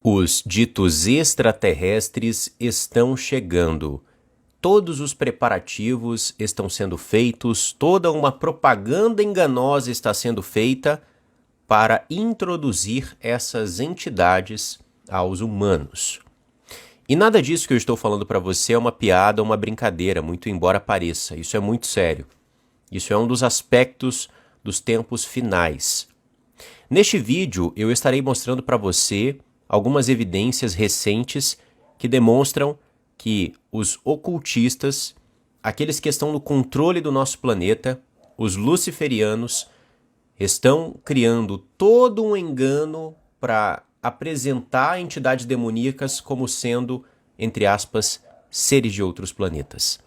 Os ditos extraterrestres estão chegando. Todos os preparativos estão sendo feitos, toda uma propaganda enganosa está sendo feita para introduzir essas entidades aos humanos. E nada disso que eu estou falando para você é uma piada ou uma brincadeira, muito embora pareça. Isso é muito sério. Isso é um dos aspectos dos tempos finais. Neste vídeo, eu estarei mostrando para você algumas evidências recentes que demonstram que os ocultistas, aqueles que estão no controle do nosso planeta, os luciferianos, estão criando todo um engano para apresentar entidades demoníacas como sendo, entre aspas, seres de outros planetas.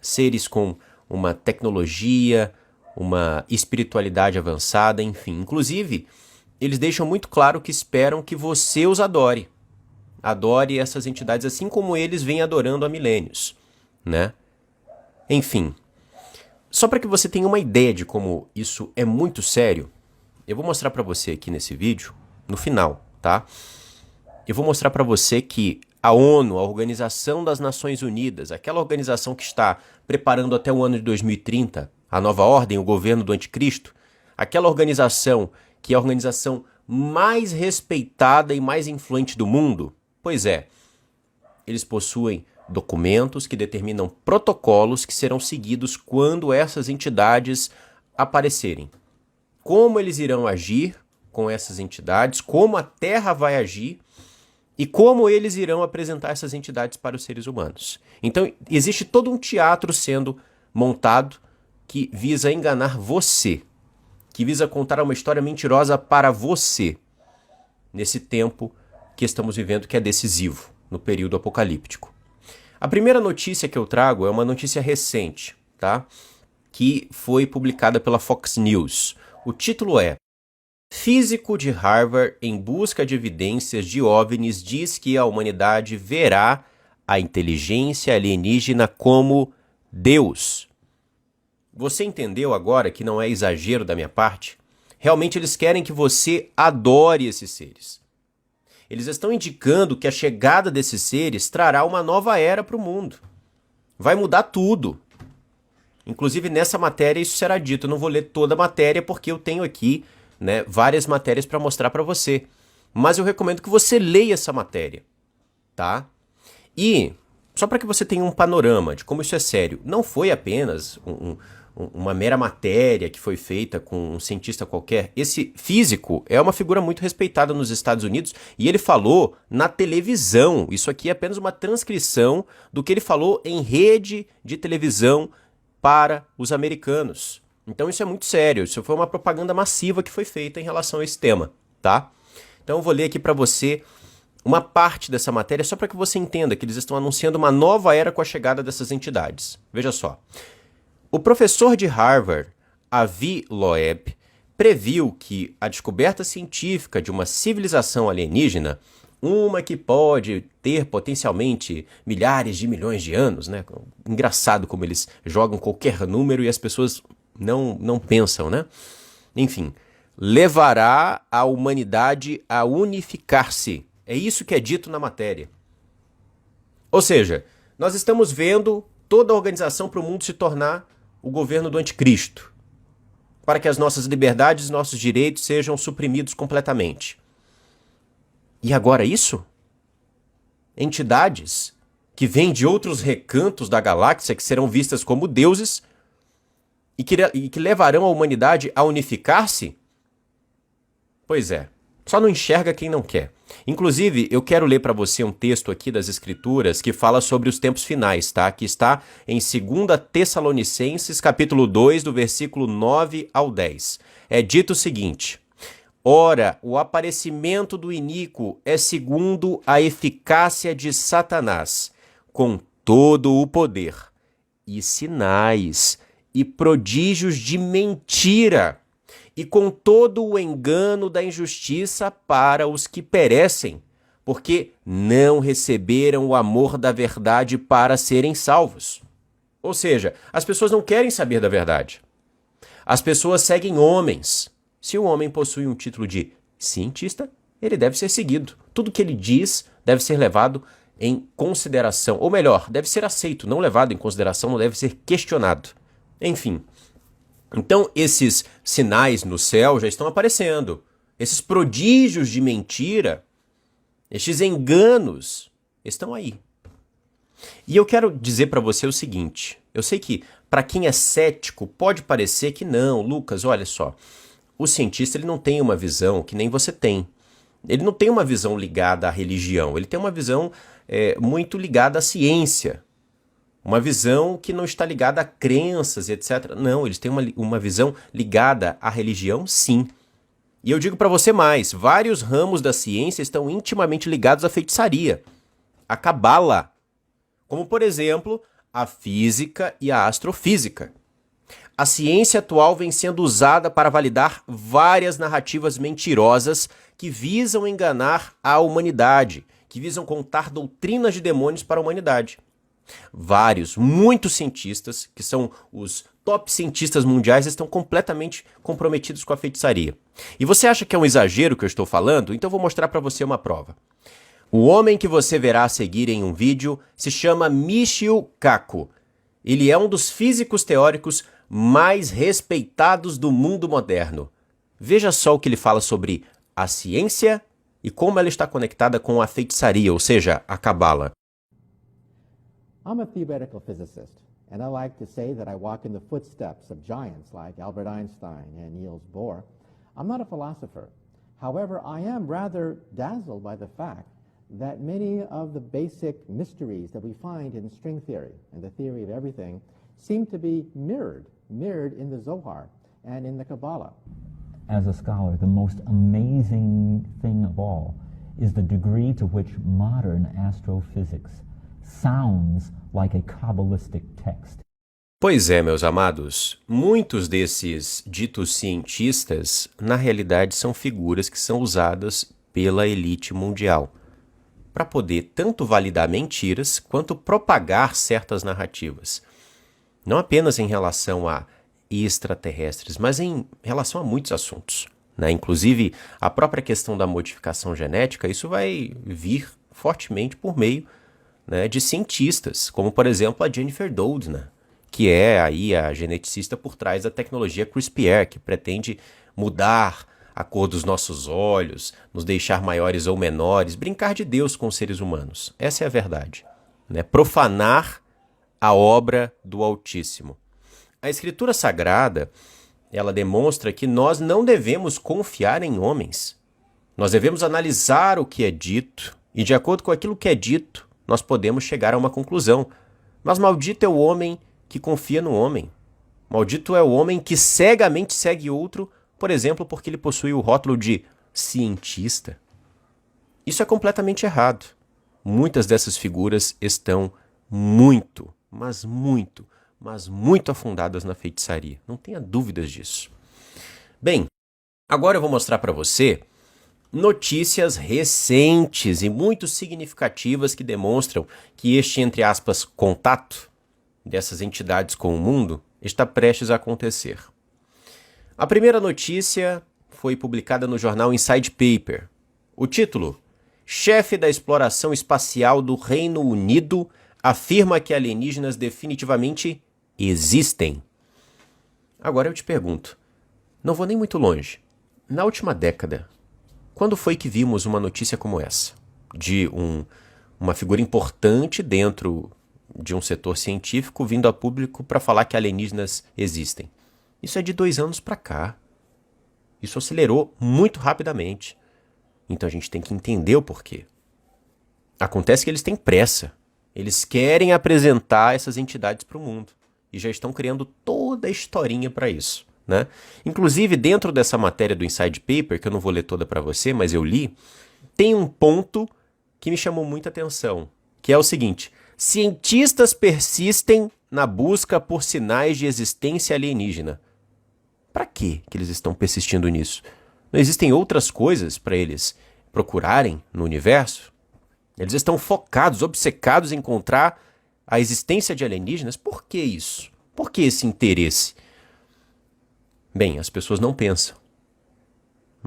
Seres com uma tecnologia, uma espiritualidade avançada, enfim. Inclusive, eles deixam muito claro que esperam que você os adore. Adore essas entidades assim como eles vêm adorando há milênios, né? Enfim, só para que você tenha uma ideia de como isso é muito sério, eu vou mostrar para você aqui nesse vídeo, no final, tá? Eu vou mostrar para você que a ONU, a Organização das Nações Unidas, aquela organização que está preparando até o ano de 2030, a nova ordem, o governo do anticristo, aquela organização que é a organização mais respeitada e mais influente do mundo, pois é, eles possuem documentos que determinam protocolos que serão seguidos quando essas entidades aparecerem. Como eles irão agir com essas entidades, como a Terra vai agir e como eles irão apresentar essas entidades para os seres humanos. Então, existe todo um teatro sendo montado que visa enganar você, que visa contar uma história mentirosa para você, nesse tempo que estamos vivendo, que é decisivo, no período apocalíptico. A primeira notícia que eu trago é uma notícia recente, tá? Que foi publicada pela Fox News. O título é: Físico de Harvard em busca de evidências de OVNIs diz que a humanidade verá a inteligência alienígena como Deus. Você entendeu agora que não é exagero da minha parte? Realmente eles querem que você adore esses seres. Eles estão indicando que a chegada desses seres trará uma nova era para o mundo. Vai mudar tudo. Inclusive nessa matéria isso será dito. Eu não vou ler toda a matéria porque eu tenho aqui, né, várias matérias para mostrar para você. Mas eu recomendo que você leia essa matéria, tá? E só para que você tenha um panorama de como isso é sério, não foi apenas uma mera matéria que foi feita com um cientista qualquer. Esse físico é uma figura muito respeitada nos Estados Unidos e ele falou na televisão. Isso aqui é apenas uma transcrição do que ele falou em rede de televisão para os americanos. Então isso é muito sério, isso foi uma propaganda massiva que foi feita em relação a esse tema, tá? Então eu vou ler aqui para você uma parte dessa matéria só para que você entenda que eles estão anunciando uma nova era com a chegada dessas entidades. Veja só. O professor de Harvard, Avi Loeb, previu que a descoberta científica de uma civilização alienígena, uma que pode ter potencialmente milhares de milhões de anos, né? Engraçado como eles jogam qualquer número e as pessoas não pensam, né? Enfim, levará a humanidade a unificar-se. É isso que é dito na matéria. Ou seja, nós estamos vendo toda a organização para o mundo se tornar o governo do anticristo, para que as nossas liberdades e nossos direitos sejam suprimidos completamente. E agora isso? Entidades que vêm de outros recantos da galáxia, que serão vistas como deuses e que levarão a humanidade a unificar-se? Pois é, só não enxerga quem não quer. Inclusive, eu quero ler para você um texto aqui das Escrituras que fala sobre os tempos finais, tá? Que está em 2 Tessalonicenses, capítulo 2, do versículo 9 ao 10. É dito o seguinte: Ora, o aparecimento do iníquo é segundo a eficácia de Satanás, com todo o poder, e sinais, e prodígios de mentira, e com todo o engano da injustiça para os que perecem, porque não receberam o amor da verdade para serem salvos. Ou seja, as pessoas não querem saber da verdade. As pessoas seguem homens. Se o homem possui um título de cientista, ele deve ser seguido. Tudo que ele diz deve ser levado em consideração, ou melhor, deve ser aceito, não levado em consideração, não deve ser questionado. Enfim, então esses sinais no céu já estão aparecendo. Esses prodígios de mentira, estes enganos estão aí. E eu quero dizer para você o seguinte, eu sei que para quem é cético pode parecer que não, Lucas, olha só, o cientista ele não tem uma visão que nem você tem. Ele não tem uma visão ligada à religião, ele tem uma visão muito ligada à ciência. Uma visão que não está ligada a crenças, etc. Não, eles têm uma visão ligada à religião, sim. E eu digo para você mais, vários ramos da ciência estão intimamente ligados à feitiçaria, à cabala, como, por exemplo, a física e a astrofísica. A ciência atual vem sendo usada para validar várias narrativas mentirosas que visam enganar a humanidade, que visam contar doutrinas de demônios para a humanidade. Muitos cientistas, que são os top cientistas mundiais, estão completamente comprometidos com a feitiçaria. E você acha que é um exagero o que eu estou falando? Então eu vou mostrar para você uma prova. O homem que você verá a seguir em um vídeo se chama Michio Kaku. Ele é um dos físicos teóricos mais respeitados do mundo moderno. Veja só o que ele fala sobre a ciência e como ela está conectada com a feitiçaria, ou seja, a cabala. I'm a theoretical physicist, and I like to say that I walk in the footsteps of giants like Albert Einstein and Niels Bohr. I'm not a philosopher. However, I am rather dazzled by the fact that many of the basic mysteries that we find in string theory and the theory of everything seem to be mirrored in the Zohar and in the Kabbalah. As a scholar, the most amazing thing of all is the degree to which modern astrophysics sounds like a Kabbalistic text. Pois é, meus amados, muitos desses ditos cientistas, na realidade, são figuras que são usadas pela elite mundial para poder tanto validar mentiras quanto propagar certas narrativas. Não apenas em relação a extraterrestres, mas em relação a muitos assuntos, né? Inclusive, a própria questão da modificação genética, isso vai vir fortemente por meio, né, de cientistas, como por exemplo a Jennifer Doudna, que é aí a geneticista por trás da tecnologia CRISPR, que pretende mudar a cor dos nossos olhos, nos deixar maiores ou menores, brincar de Deus com os seres humanos. Essa é a verdade, né? Profanar a obra do Altíssimo. A Escritura Sagrada, ela demonstra que nós não devemos confiar em homens. Nós devemos analisar o que é dito e, de acordo com aquilo que é dito, nós podemos chegar a uma conclusão. Mas maldito é o homem que confia no homem. Maldito é o homem que cegamente segue outro, por exemplo, porque ele possui o rótulo de cientista. Isso é completamente errado. Muitas dessas figuras estão muito, mas muito afundadas na feitiçaria. Não tenha dúvidas disso. Bem, agora eu vou mostrar para você notícias recentes e muito significativas que demonstram que este, entre aspas, contato dessas entidades com o mundo está prestes a acontecer. A primeira notícia foi publicada no jornal Inside Paper. O título: Chefe da exploração espacial do Reino Unido afirma que alienígenas definitivamente existem. Agora eu te pergunto, não vou nem muito longe. Na última década, quando foi que vimos uma notícia como essa? De uma figura importante dentro de um setor científico vindo a público para falar que alienígenas existem. Isso é de 2 anos para cá. Isso acelerou muito rapidamente. Então a gente tem que entender o porquê. Acontece que eles têm pressa. Eles querem apresentar essas entidades para o mundo. E já estão criando toda a historinha para isso, né? Inclusive, dentro dessa matéria do Inside Paper, que eu não vou ler toda para você, mas eu li, tem um ponto que me chamou muita atenção, que é o seguinte: cientistas persistem na busca por sinais de existência alienígena. Para que eles estão persistindo nisso? Não existem outras coisas para eles procurarem no universo? Eles estão focados, obcecados em encontrar a existência de alienígenas. Por que isso? Por que esse interesse? Bem, as pessoas não pensam.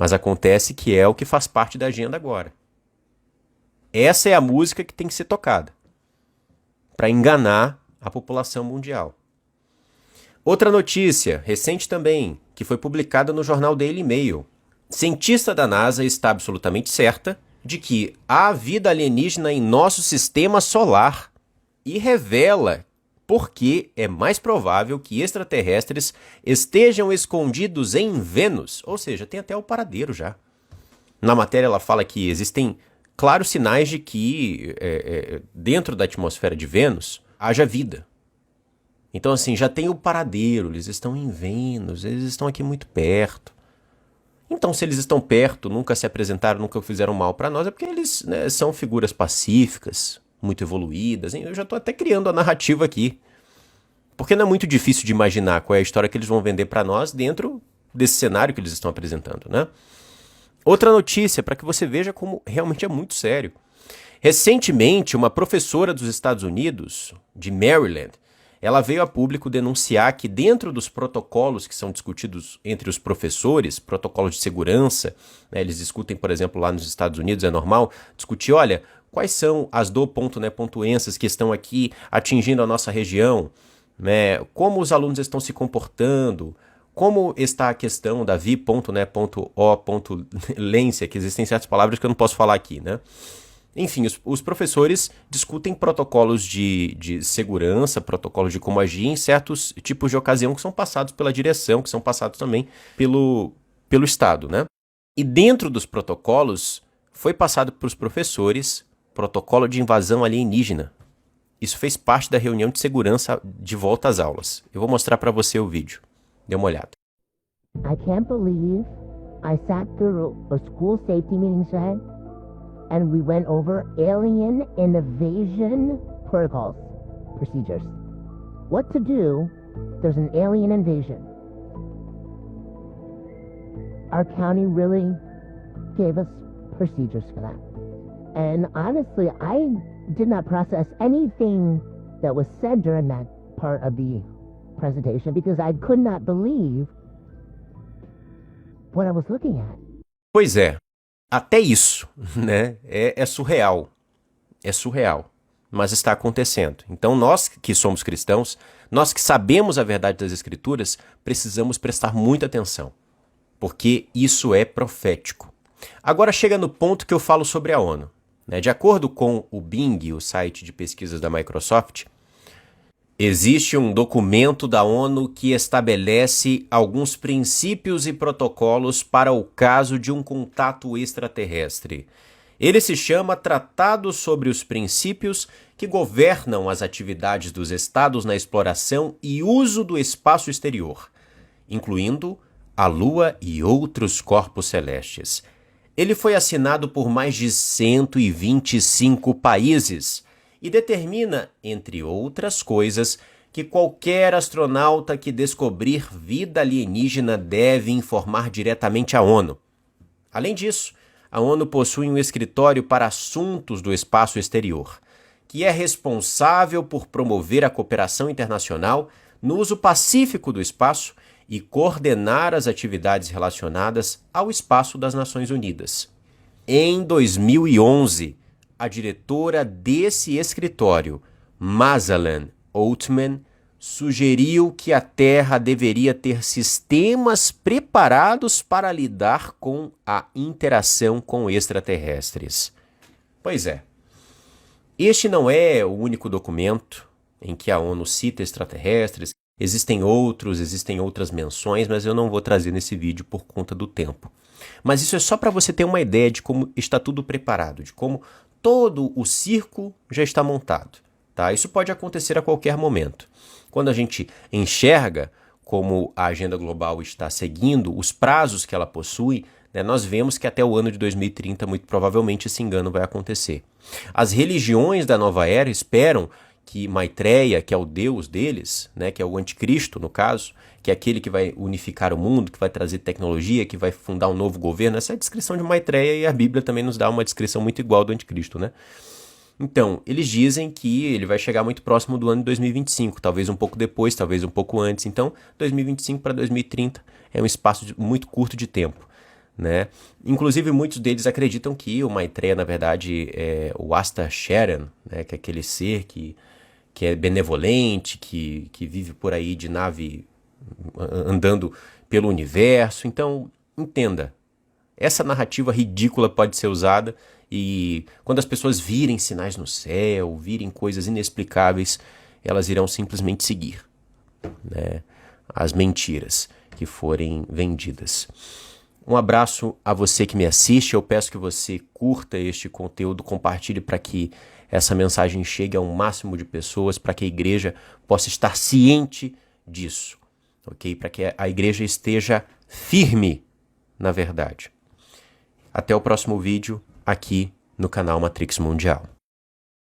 Mas acontece que é o que faz parte da agenda agora. Essa é a música que tem que ser tocada para enganar a população mundial. Outra notícia, recente também, que foi publicada no jornal Daily Mail. Cientista da NASA está absolutamente certa de que há vida alienígena em nosso sistema solar e revela porque é mais provável que extraterrestres estejam escondidos em Vênus, ou seja, tem até o paradeiro já. Na matéria ela fala que existem claros sinais de que dentro da atmosfera de Vênus haja vida. Então assim, já tem o paradeiro, eles estão em Vênus, eles estão aqui muito perto. Então se eles estão perto, nunca se apresentaram, nunca fizeram mal para nós, é porque eles, né, são figuras pacíficas, muito evoluídas. Eu já estou até criando a narrativa aqui. Porque não é muito difícil de imaginar qual é a história que eles vão vender para nós dentro desse cenário que eles estão apresentando, né? Outra notícia, para que você veja como realmente é muito sério. Recentemente, uma professora dos Estados Unidos, de Maryland, ela veio a público denunciar que dentro dos protocolos que são discutidos entre os professores, protocolos de segurança, né, eles discutem, por exemplo, lá nos Estados Unidos, é normal discutir, olha, quais são as doenças que estão aqui atingindo a nossa região, né, como os alunos estão se comportando, como está a questão da vi.o.lência, que existem certas palavras que eu não posso falar aqui, né? Enfim, os professores discutem protocolos de segurança, protocolos de como agir em certos tipos de ocasião que são passados pela direção, que são passados também pelo Estado, né? E dentro dos protocolos foi passado para os professores protocolo de invasão alienígena. Isso fez parte da reunião de segurança de volta às aulas. Eu vou mostrar para você o vídeo. Dê uma olhada. I can't believe I sat through a school safety meeting today and we went over alien invasion protocols, procedures. What to do if there's an alien invasion. Our county really gave us procedures for that. And honestly, I did not process anything that was said during that part of the presentation because I could not believe what I was looking at. Pois é, até isso, né, é surreal. É surreal, mas está acontecendo. Então nós que somos cristãos, nós que sabemos a verdade das Escrituras, precisamos prestar muita atenção, porque isso é profético. Agora chega no ponto que eu falo sobre a ONU. Né? De acordo com o Bing, o site de pesquisas da Microsoft, existe um documento da ONU que estabelece alguns princípios e protocolos para o caso de um contato extraterrestre. Ele se chama Tratado sobre os Princípios que Governam as Atividades dos Estados na Exploração e Uso do Espaço Exterior, incluindo a Lua e outros corpos celestes. Ele foi assinado por mais de 125 países e determina, entre outras coisas, que qualquer astronauta que descobrir vida alienígena deve informar diretamente à ONU. Além disso, a ONU possui um escritório para assuntos do espaço exterior, que é responsável por promover a cooperação internacional no uso pacífico do espaço e coordenar as atividades relacionadas ao espaço das Nações Unidas. Em 2011, a diretora desse escritório, Mazalene Oatman, sugeriu que a Terra deveria ter sistemas preparados para lidar com a interação com extraterrestres. Pois é, este não é o único documento em que a ONU cita extraterrestres. Existem outras menções, mas eu não vou trazer nesse vídeo por conta do tempo. Mas isso é só para você ter uma ideia de como está tudo preparado, de como todo o circo já está montado. Tá? Isso pode acontecer a qualquer momento. Quando a gente enxerga como a agenda global está seguindo, os prazos que ela possui, né, nós vemos que até o ano de 2030, muito provavelmente, esse engano vai acontecer. As religiões da nova era esperam que Maitreya, que é o deus deles, né, que é o anticristo no caso, que é aquele que vai unificar o mundo, que vai trazer tecnologia, que vai fundar um novo governo, essa é a descrição de Maitreya e a Bíblia também nos dá uma descrição muito igual do anticristo, né? Então, eles dizem que ele vai chegar muito próximo do ano de 2025, talvez um pouco depois, talvez um pouco antes. Então, 2025 para 2030 é um espaço muito curto de tempo. né? Inclusive, muitos deles acreditam que o Maitreya, na verdade, é o Asta Sharan, né? Que é aquele ser que é benevolente, que vive por aí de nave andando pelo universo. Então, entenda, essa narrativa ridícula pode ser usada e quando as pessoas virem sinais no céu, virem coisas inexplicáveis, elas irão simplesmente seguir, né, as mentiras que forem vendidas. Um abraço a você que me assiste. Eu peço que você curta este conteúdo, compartilhe para que essa mensagem chegue a um máximo de pessoas, para que a igreja possa estar ciente disso, ok? Para que a igreja esteja firme na verdade. Até o próximo vídeo aqui no canal Matrix Mundial.